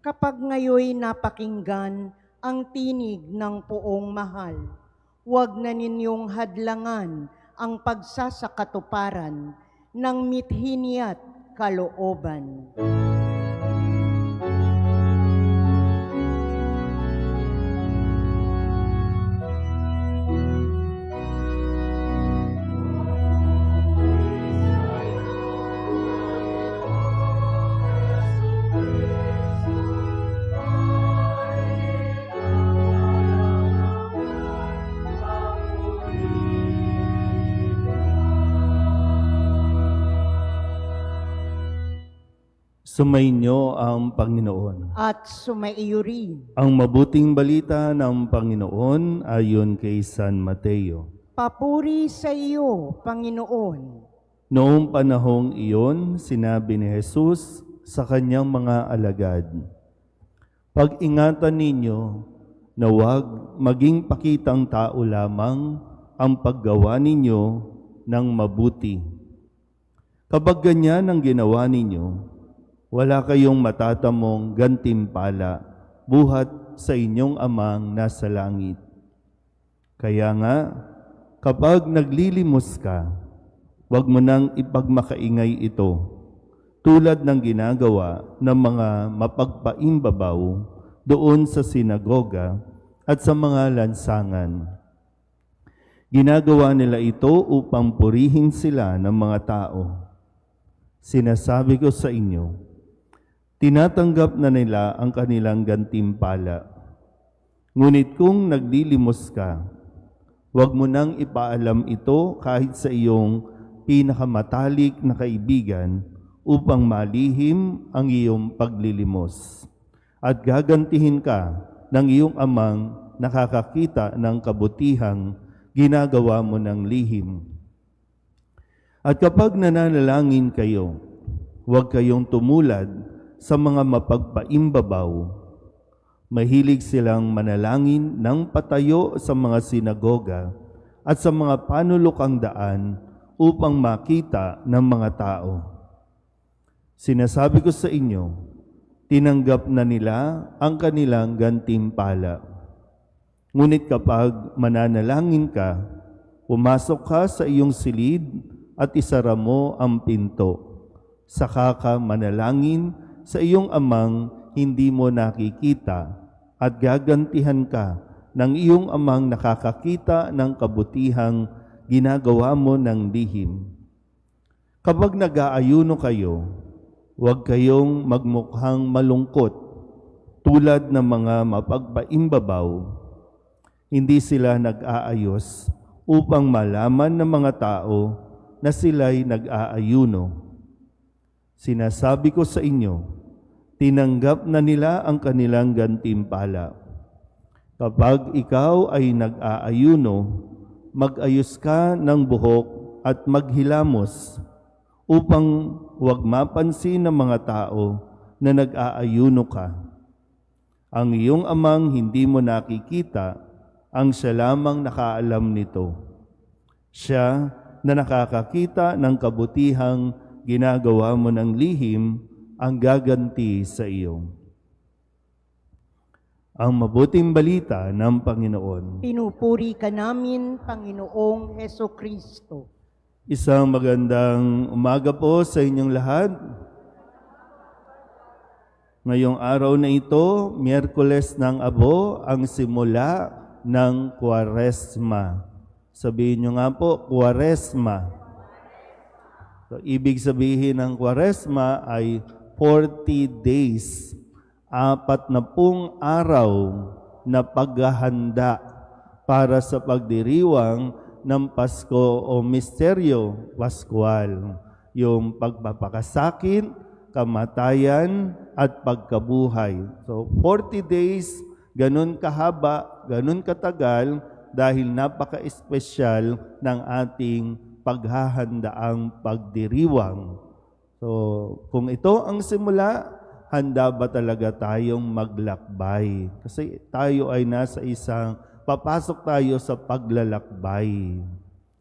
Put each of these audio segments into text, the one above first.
Kapag ngayoy napakinggan ang tinig ng poong mahal, huwag na ninyong hadlangan ang pagsasakatuparan ng mithin at kalooban. Sumainyo ang Panginoon. At sumaiyo rin. Ang mabuting balita ng Panginoon ayon kay San Mateo. Papuri sa iyo, Panginoon. Noong panahong iyon, sinabi ni Jesus sa kanyang mga alagad, "Pag-ingatan ninyo na huwag maging pakitang tao lamang ang paggawa ninyo ng mabuti. Kapag ganyan ang ginawa ninyo, wala kayong matatamong gantimpala buhat sa inyong amang nasa langit. Kaya nga, kapag naglilimos ka, huwag mo nang ipagmakaingay ito, tulad ng ginagawa ng mga mapagpaimbabaw doon sa sinagoga at sa mga lansangan. Ginagawa nila ito upang purihin sila ng mga tao. Sinasabi ko sa inyo, tinatanggap na nila ang kanilang gantimpala. Ngunit kung naglilimos ka, huwag mo nang ipaalam ito kahit sa iyong pinakamatalik na kaibigan upang malihim ang iyong paglilimos. At gagantihin ka ng iyong amang nakakakita ng kabutihang ginagawa mo ng lihim. At kapag nananalangin kayo, huwag kayong tumulad sa mga mapagpaimbabaw. Mahilig silang manalangin ng patayo sa mga sinagoga at sa mga panulokang daan upang makita ng mga tao. Sinasabi ko sa inyo, tinanggap na nila ang kanilang gantimpala. Ngunit kapag mananalangin ka, pumasok ka sa iyong silid at isara mo ang pinto. Saka ka manalangin sa iyong amang hindi mo nakikita at gagantihan ka ng iyong amang nakakakita ng kabutihang ginagawa mo ng lihim. Kapag nag-aayuno kayo, huwag kayong magmukhang malungkot tulad ng mga mapagpaimbabaw. Hindi sila nag-aayos upang malaman ng mga tao na sila'y nag-aayuno. Sinasabi ko sa inyo, tinanggap na nila ang kanilang gantimpala. Kapag ikaw ay nag-aayuno, mag-ayos ka ng buhok at maghilamos upang huwag mapansin ng mga tao na nag-aayuno ka. Ang iyong amang hindi mo nakikita, ang siya lamang nakaalam nito. Siya na nakakakita ng kabutihang ginagawa mo ng lihim ang gaganti sa iyo." Ang mabuting balita ng Panginoon. Pinupuri ka namin, Panginoong Hesukristo. Isang magandang umaga po sa inyong lahat. Ngayong araw na ito, Miyerkules ng Abo, ang simula ng Kwaresma. Sabihin nyo nga po, Kwaresma. So, ibig sabihin ng Kwaresma ay 40 days, 40 araw na paghahanda para sa pagdiriwang ng Pasko o Misteryo Pascual, yung pagpapakasakit, kamatayan, at pagkabuhay. So, 40 days, ganun kahaba, ganun katagal, dahil napaka-espesyal ng ating paghahandaang pagdiriwang. So, kung ito ang simula, handa ba talaga tayong maglakbay? Kasi tayo ay nasa papasok tayo sa paglalakbay.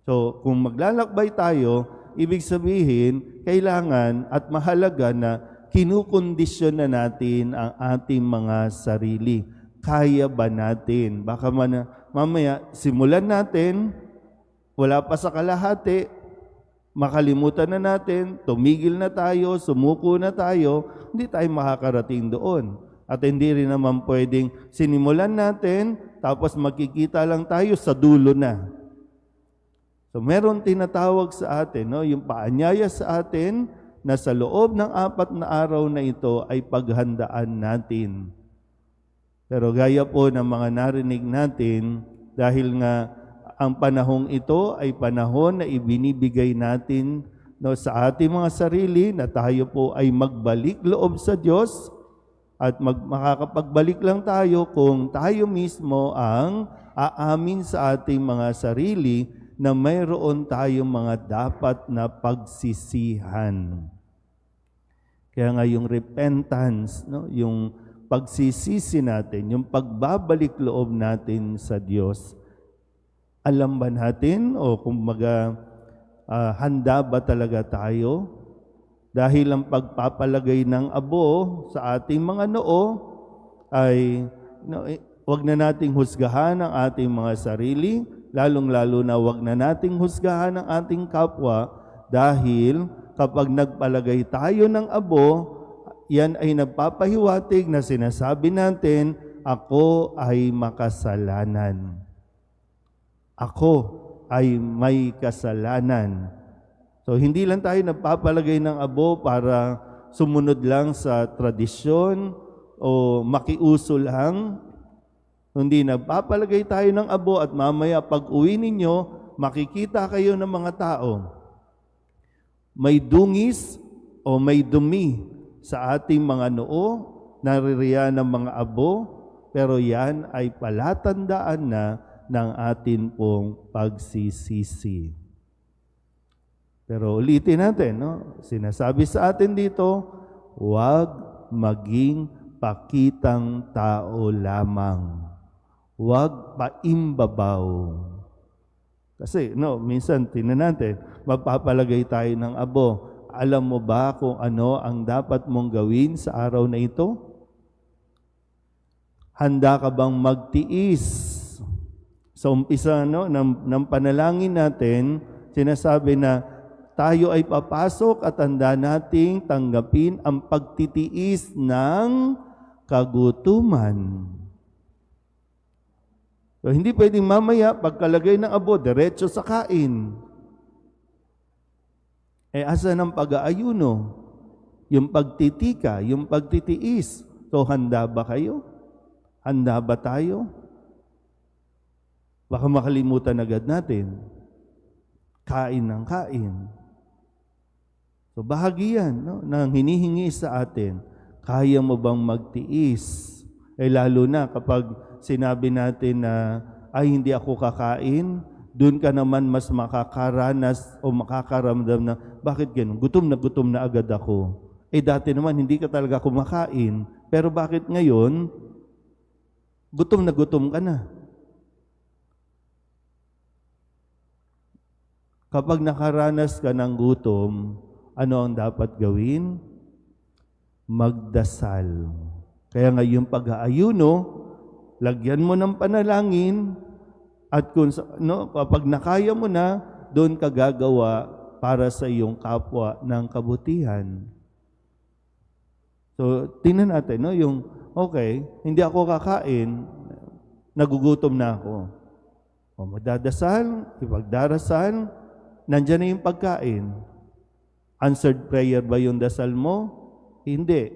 So, kung maglalakbay tayo, ibig sabihin, kailangan at mahalaga na kinukondisyon na natin ang ating mga sarili. Kaya ba natin? Baka mamaya, simulan natin, wala pa sa kalahati, makalimutan na natin, tumigil na tayo, sumuko na tayo, hindi tayo makakarating doon. At hindi rin naman pwedeng sinimulan natin, tapos makikita lang tayo sa dulo na. So meron tinatawag sa atin, no? Yung paanyaya sa atin na sa loob ng 4 na araw na ito ay paghandaan natin. Pero gaya po ng mga narinig natin, dahil nga ang panahong ito ay panahon na ibinibigay natin, no, sa ating mga sarili na tayo po ay magbalik loob sa Diyos at makakapagbalik lang tayo kung tayo mismo ang aamin sa ating mga sarili na mayroon tayong mga dapat na pagsisihan. Kaya nga yung repentance, no, yung pagsisisi natin, yung pagbabalik loob natin sa Diyos, alam ba natin o kumbaga handa ba talaga tayo? Dahil ang pagpapalagay ng abo sa ating mga noo ay wag na nating husgahan ang ating mga sarili, lalong-lalo na wag na nating husgahan ang ating kapwa dahil kapag nagpalagay tayo ng abo, yan ay nagpapahiwatig na sinasabi natin, ako ay makasalanan. Ako ay may kasalanan. So, hindi lang tayo nagpapalagay ng abo para sumunod lang sa tradisyon o makiuso lang. Hindi, nagpapalagay tayo ng abo at mamaya pag uwi ninyo, makikita kayo ng mga tao. May dungis o may dumi sa ating mga noo, naririyan ng mga abo, pero yan ay palatandaan na ng atin pong pagsisisi. Pero ulitin natin, no? Sinasabi sa atin dito, huwag maging pakitang tao lamang. Huwag paimbabaw. Kasi, no, minsan, tingnan natin, magpapalagay tayo ng abo. Alam mo ba kung ano ang dapat mong gawin sa araw na ito? Handa ka bang magtiis? Sa umpisa, no, ng panalangin natin, sinasabi na tayo ay papasok at handa nating tanggapin ang pagtitiis ng kagutuman. So, hindi pwedeng mamaya, pagkalagay ng abo, diretso sa kain. Asa ng pag-aayuno? Yung pagtitika, yung pagtitiis. So, handa ba kayo? Handa ba tayo? Baka makalimutan agad natin. Kain ng kain. So, bahagi yan, no, nang hinihingi sa atin. Kaya mo bang magtiis? Lalo na kapag sinabi natin na, ay hindi ako kakain, doon ka naman mas makakaranas o makakaramdam na, bakit ganun? Gutom na agad ako. Dati naman hindi ka talaga kumakain, pero bakit ngayon, gutom ka na? Kapag nakaranas ka ng gutom, ano ang dapat gawin? Magdasal. Kaya nga yung pag-aayuno, lagyan mo ng panalangin at kung kapag nakaya mo na, doon ka gagawa para sa iyong kapwa ng kabutihan. So, tingnan natin, no, yung, okay, hindi ako kakain, nagugutom na ako. O magdadasal, ipagdarasal, nandiyan na yung pagkain. Answered prayer ba yung dasal mo? Hindi.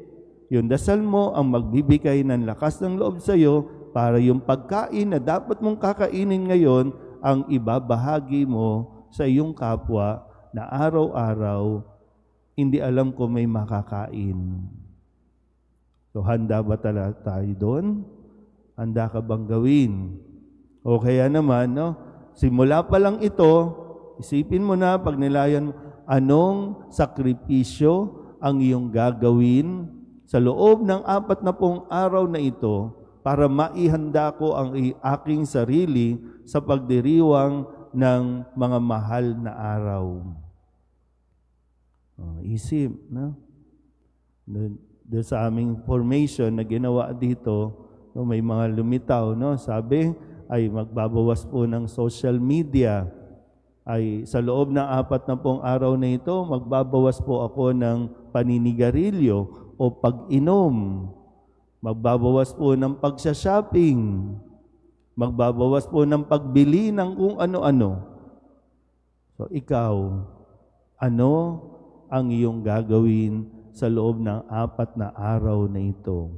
Yung dasal mo ang magbibigay ng lakas ng loob sa iyo para yung pagkain na dapat mong kakainin ngayon ang ibabahagi mo sa iyong kapwa na araw-araw hindi alam kung may makakain. So, handa ba talaga tayo doon? Handa ka bang gawin? O kaya naman, no, simula pa lang ito, isipin mo na, pag nilayan mo, anong sakripisyo ang iyong gagawin sa loob ng 40 araw na ito para maihanda ko ang aking sarili sa pagdiriwang ng mga mahal na araw. Isip, no? Doon sa aming formation na ginawa dito, no, may mga lumitaw, no? Sabi ay magbabawas po ng social media. Ay sa loob ng 40 araw na ito, magbabawas po ako ng paninigarilyo o pag-inom. Magbabawas po ng pagsha-shopping. Magbabawas po ng pagbili ng kung ano-ano. So ikaw, ano ang iyong gagawin sa loob ng 4 na araw na ito?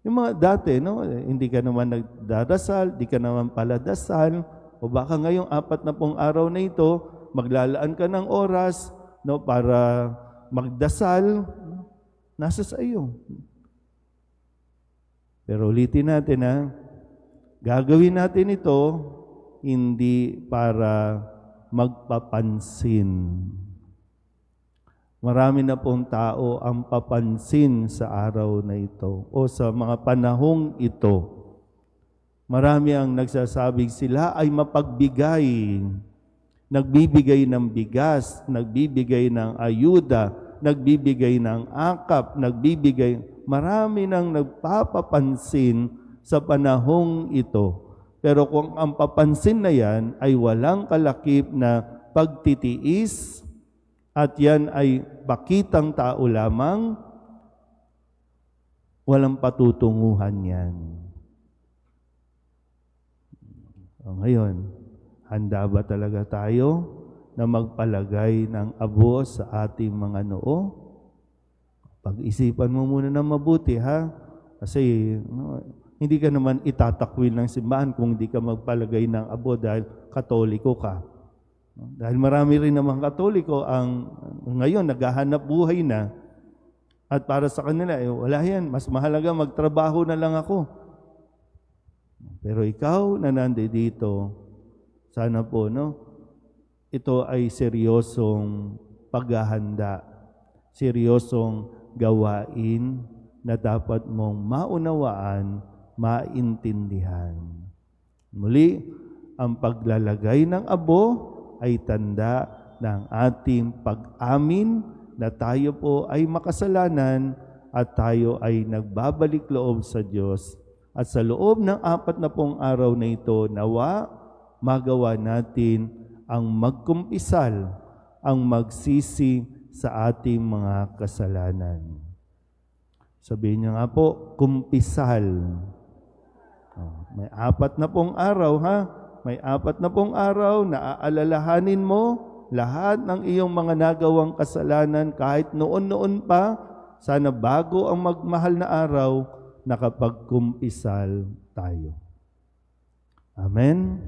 Yung mga dati, no, hindi ka naman nagdadasal, di ka naman paladasal, o baka ngayong 40 araw na ito, maglalaan ka ng oras, no, para magdasal, nasa sa iyo. Pero ulitin natin, ha, gagawin natin ito hindi para magpapansin. Marami na pong tao ang papansin sa araw na ito o sa mga panahong ito. Marami ang nagsasabing sila ay mapagbigay, nagbibigay ng bigas, nagbibigay ng ayuda, nagbibigay ng akap, marami nang nagpapapansin sa panahong ito. Pero kung ang papansin na yan ay walang kalakip na pagtitiis, at yan ay pakitang tao lamang, walang patutunguhan yan. O ngayon, handa ba talaga tayo na magpalagay ng abo sa ating mga noo? Pag-isipan mo muna ng mabuti, ha? Kasi hindi ka naman itatakwil ng simbahan kung hindi ka magpalagay ng abo dahil Katoliko ka. Dahil marami rin namang Katoliko ang ngayon naghahanap buhay na at para sa kanila, wala yan, mas mahalaga magtrabaho na lang ako. Pero ikaw na nandito, sana po, no, ito ay seryosong paghahanda, seryosong gawain na dapat mong maunawaan, maintindihan. Muli, ang paglalagay ng abo ay tanda ng ating pag-amin na tayo po ay makasalanan at tayo ay nagbabalik loob sa Diyos. At sa loob ng 40 araw na ito, nawa magawa natin ang magkumpisal, ang magsisi sa ating mga kasalanan. Sabihin niyo nga po, kumpisal. May 40 araw, ha? May 40 araw na aalalahanin mo lahat ng iyong mga nagawang kasalanan kahit noon-noon pa. Sana bago ang magmahal na araw, nakapagkumpisal tayo. Amen.